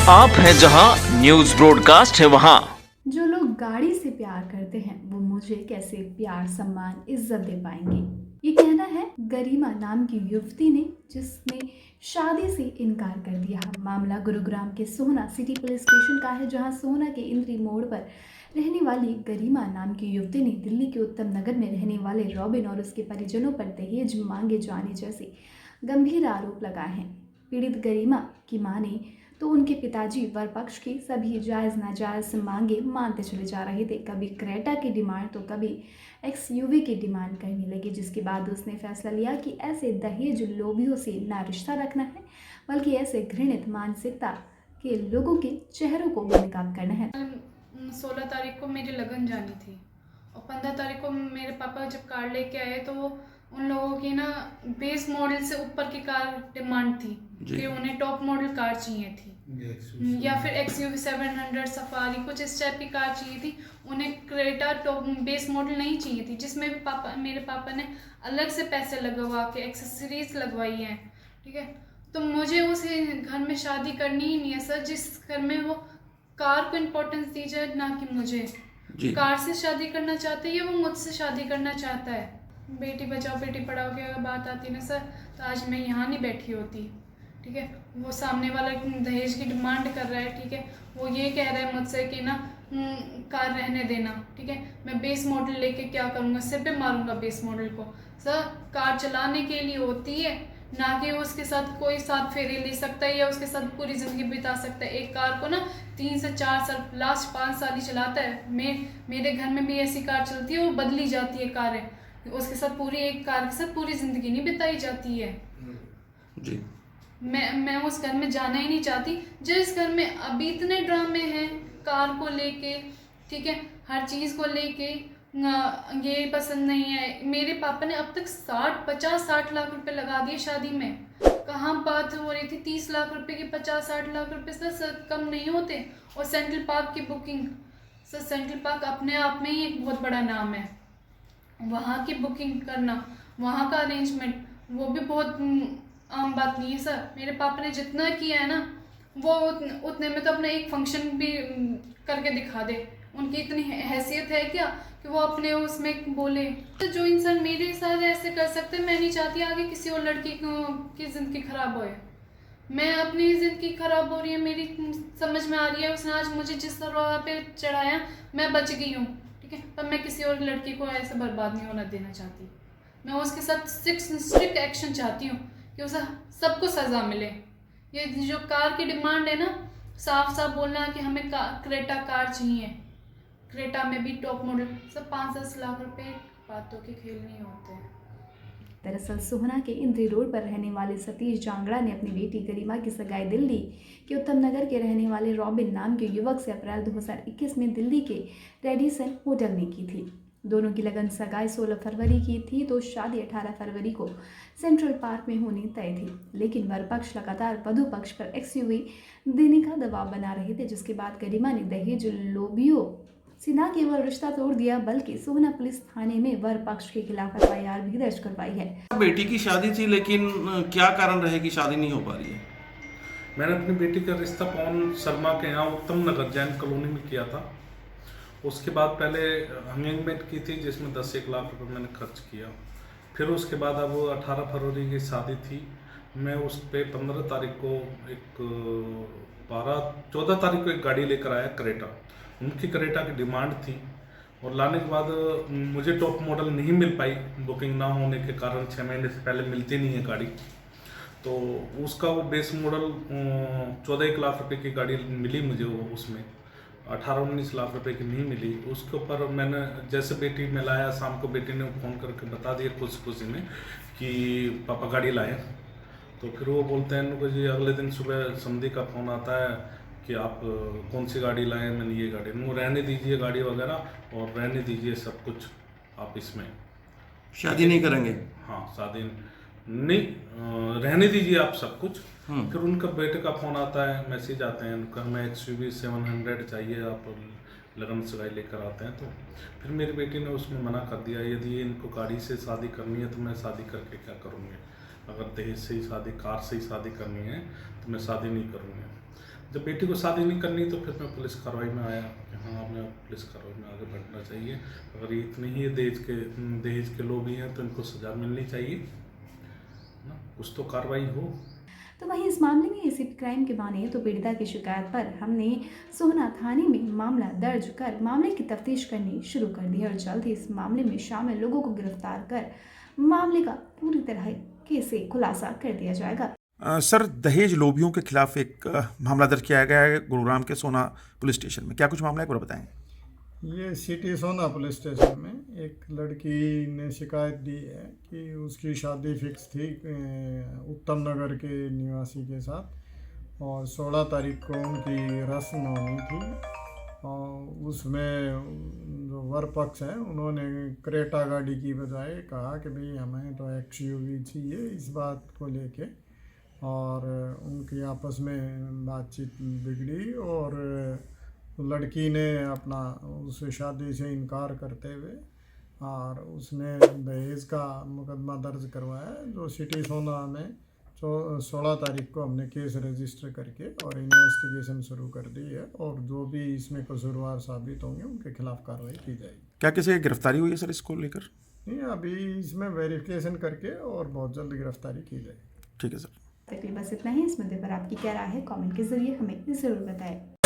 आप हैं जहां न्यूज ब्रॉडकास्ट है वहां। जो लोग गाड़ी से प्यार करते हैं वो मुझे कैसे प्यार सम्मान इज्जत दे पाएंगे। ये कहना है गरिमा नाम की युवती ने, जिसने शादी से इनकार कर दिया। मामला गुरुग्राम के सोहना सिटी पुलिस स्टेशन का है, जहां सोहना के इंद्री मोड़ पर रहने वाली गरिमा नाम की युवती ने दिल्ली के उत्तम नगर में रहने वाले रॉबिन और उसके परिजनों पर दहेज मांगे जाने जैसे गंभीर आरोप लगाए हैं। पीड़ित गरिमा की मां ने तो उनके पिताजी वर पक्ष की सभी जायज़ नाजायज़ मांगे मानते चले जा रहे थे। कभी क्रेटा की डिमांड तो कभी एक्सयूवी की डिमांड करने लगे, जिसके बाद उसने फैसला लिया कि ऐसे दहेज लोभियों से ना रिश्ता रखना है, बल्कि ऐसे घृणित मानसिकता के लोगों के चेहरों को बेनकाब करना है। 16 तारीख को मेरी लगन जानी थी और 15 तारीख को मेरे पापा जब कार लेके आए तो उन लोगों की ना बेस मॉडल से ऊपर की कार डिमांड थी कि उन्हें टॉप मॉडल कार चाहिए थी या फिर XUV 700 सफारी कुछ इस टाइप की कार चाहिए थी। उन्हें क्रेटा टॉप बेस मॉडल नहीं चाहिए थी, जिसमें भी मेरे पापा ने अलग से पैसे लगवा के एक्सेसरीज लगवाई हैं। ठीक है, तो मुझे उस घर में शादी करनी ही नहीं है सर, जिस घर में वो कार को इम्पोर्टेंस दी जाए, ना कि मुझे। कार से शादी करना चाहते हैं, वो मुझसे शादी करना चाहता है। बेटी बचाओ बेटी पढ़ाओ की अगर बात आती ना सर, तो आज मैं यहाँ नहीं बैठी होती। ठीक है, वो सामने वाला दहेज की डिमांड कर रहा है। ठीक है, वो ये कह रहा है मुझसे कि ना कार रहने देना। ठीक है, मैं बेस मॉडल लेके क्या करूँगा, सिर पे मारूंगा बेस मॉडल को। सर, कार चलाने के लिए होती है, ना कि उसके साथ कोई साथ फेरे ले सकता है या उसके साथ पूरी ज़िंदगी बिता सकता है। एक कार को ना 3 से 4 साल, लास्ट 5 साल ही चलाता है। मेरे घर में भी ऐसी कार चलती है, वो बदली जाती है कारें, उसके साथ पूरी एक कार के साथ पूरी ज़िंदगी नहीं बिताई जाती है जी। मैं उस घर में जाना ही नहीं चाहती। जिस घर में अभी इतने ड्रामे हैं कार को लेके, ठीक है, हर चीज़ को लेके, ये पसंद नहीं है। मेरे पापा ने अब तक 50-60 लाख रुपए लगा दिए शादी में। कहाँ बात हो रही थी 30 लाख रुपए की, 50-60 लाख रुपए से कम नहीं होते। और सेंट्रल पार्क की बुकिंग, सर सेंट्रल पार्क अपने आप में ही एक बहुत बड़ा नाम है। वहाँ की बुकिंग करना, वहाँ का अरेंजमेंट, वो भी बहुत आम बात नहीं है सर। मेरे पापा ने जितना किया है ना, वो उतने में तो अपना एक फंक्शन भी करके दिखा दे। उनकी इतनी हैसियत है क्या कि वो अपने उसमें बोले। तो जो इंसान मेरे साथ ऐसे कर सकते, मैं नहीं चाहती आगे किसी और लड़की की ज़िंदगी खराब होए। मैं अपनी ज़िंदगी खराब हो रही है, मेरी समझ में आ रही है। उसने आज मुझे जिस तरह पे चढ़ाया, मैं बच गई हूँ। ठीक है, पर मैं किसी और लड़की को ऐसे बर्बाद नहीं होना देना चाहती। मैं उसके साथ स्ट्रिक्ट एक्शन चाहती हूँ कि उसे सबको सज़ा मिले। ये जो कार की डिमांड है ना, साफ साफ बोलना कि हमें क्रेटा कार चाहिए। क्रेटा में भी टॉप मॉडल, सब 5-10 लाख रुपए बातों के खेल नहीं होते हैं। दरअसल सोहना के इंद्री रोड पर रहने वाले सतीश जांगड़ा ने अपनी बेटी गरिमा की सगाई दिल्ली के उत्तम नगर के रहने वाले रॉबिन नाम के युवक से अप्रैल 2021 में दिल्ली के रेडिसन होटल में की थी। दोनों की लगन सगाई 16 फरवरी की थी, तो शादी 18 फरवरी को सेंट्रल पार्क में होनी तय थी। लेकिन वर पक्ष लगातार वधू पक्ष पर एक्सयूवी देने का दबाव बना रहे थे, जिसके बाद गरिमा ने दहेज लोभियों से न केवल रिश्ता तोड़ दिया, बल्कि सोहना पुलिस थाने में वर पक्ष के खिलाफ FIR भी दर्ज करवाई है। बेटी की शादी थी, लेकिन क्या कारण रहे कि शादी नहीं हो पा रही है? मैंने अपनी बेटी का रिश्ता पवन शर्मा के यहाँ उत्तम नगर जैन कॉलोनी में किया था। उसके बाद पहले एंगेजमेंट की थी, जिसमें 10-1 लाख रुपए मैंने खर्च किया। फिर उसके बाद अब 18 फरवरी की शादी थी। मैं उस पर 15 तारीख को 14 तारीख को एक गाड़ी लेकर आया, क्रेटा। उनकी क्रेटा की डिमांड थी, और लाने के बाद मुझे टॉप मॉडल नहीं मिल पाई, बुकिंग ना होने के कारण। 6 महीने से पहले मिलती नहीं है गाड़ी, तो उसका वो बेस मॉडल 14-1 लाख रुपए की गाड़ी मिली मुझे। वो उसमें 18-19 लाख रुपए की नहीं मिली। उसके ऊपर मैंने जैसे बेटी में लाया, शाम को बेटी ने फ़ोन करके बता दिया खुशी में कि पापा गाड़ी लाए। तो फिर वो बोलते हैं उनको जी, अगले दिन सुबह समधी का फ़ोन आता है कि आप कौन सी गाड़ी लाए। मैंने ये गाड़ी, वो रहने दीजिए गाड़ी वगैरह, और रहने दीजिए सब कुछ, आप इसमें शादी नहीं करेंगे? हाँ, शादी नहीं, रहने दीजिए आप सब कुछ। फिर उनका बेटे का फ़ोन आता है, मैसेज आते हैं उनका, हमें XUV 700 चाहिए, आप लगन सगाई लेकर आते हैं। तो फिर मेरी बेटी ने उसमें मना कर दिया, यदि इनको गाड़ी से शादी करनी है तो मैं शादी करके क्या करूँगी। अगर दहेज से ही शादी, कार से ही शादी करनी है तो मैं शादी नहीं करूँगी। जब बेटी को शादी नहीं करनी तो फिर मैं पुलिस कार्रवाई में आया कि हाँ मैं पुलिस कार्रवाई में आगे बढ़ना चाहिए। अगर ये इतने ही दहेज के लोग ही हैं तो इनको सजा मिलनी चाहिए ना, कुछ तो कार्रवाई हो। तो वहीं इस मामले में एसीपी क्राइम के माने तो पीड़िता की शिकायत पर हमने सोहना थाने में मामला दर्ज कर मामले की तफ्तीश करनी शुरू कर दी है और जल्द ही इस मामले में शामिल लोगों को गिरफ्तार कर मामले का पूरी तरह से खुलासा कर दिया जाएगा। सर, दहेज लोभियों के खिलाफ एक मामला दर्ज किया गया है गुरुग्राम के सोना पुलिस स्टेशन में। क्या कुछ मामला है, पूरा बताएंगे? ये सिटी सोना पुलिस स्टेशन में एक लड़की ने शिकायत दी है कि उसकी शादी फिक्स थी उत्तम नगर के निवासी के साथ और 16 तारीख को उनकी रस्म होनी थी और उसमें जो वर पक्ष है उन्होंने क्रेटा गाड़ी की बजाय कहा कि भाई हमें तो एक्सयूवी चाहिए। इस बात को लेके और उनकी आपस में बातचीत बिगड़ी और लड़की ने अपना उस शादी से इनकार करते हुए और उसने दहेज का मुकदमा दर्ज करवाया, जो सिटी सोना में 16 तारीख को हमने केस रजिस्टर करके और इन्वेस्टिगेशन शुरू कर दी है और जो भी इसमें कसूरवार साबित होंगे उनके खिलाफ कार्रवाई की जाएगी। क्या किसी की गिरफ्तारी हुई है सर इसको लेकर? नहीं, अभी इसमें वेरिफिकेशन करके और बहुत जल्द गिरफ्तारी की जाएगी। ठीक है सर। तक बस इतना ही। इस मुद्दे पर आपकी क्या राय है, कमेंट के जरिए हमें ज़रूर बताएं।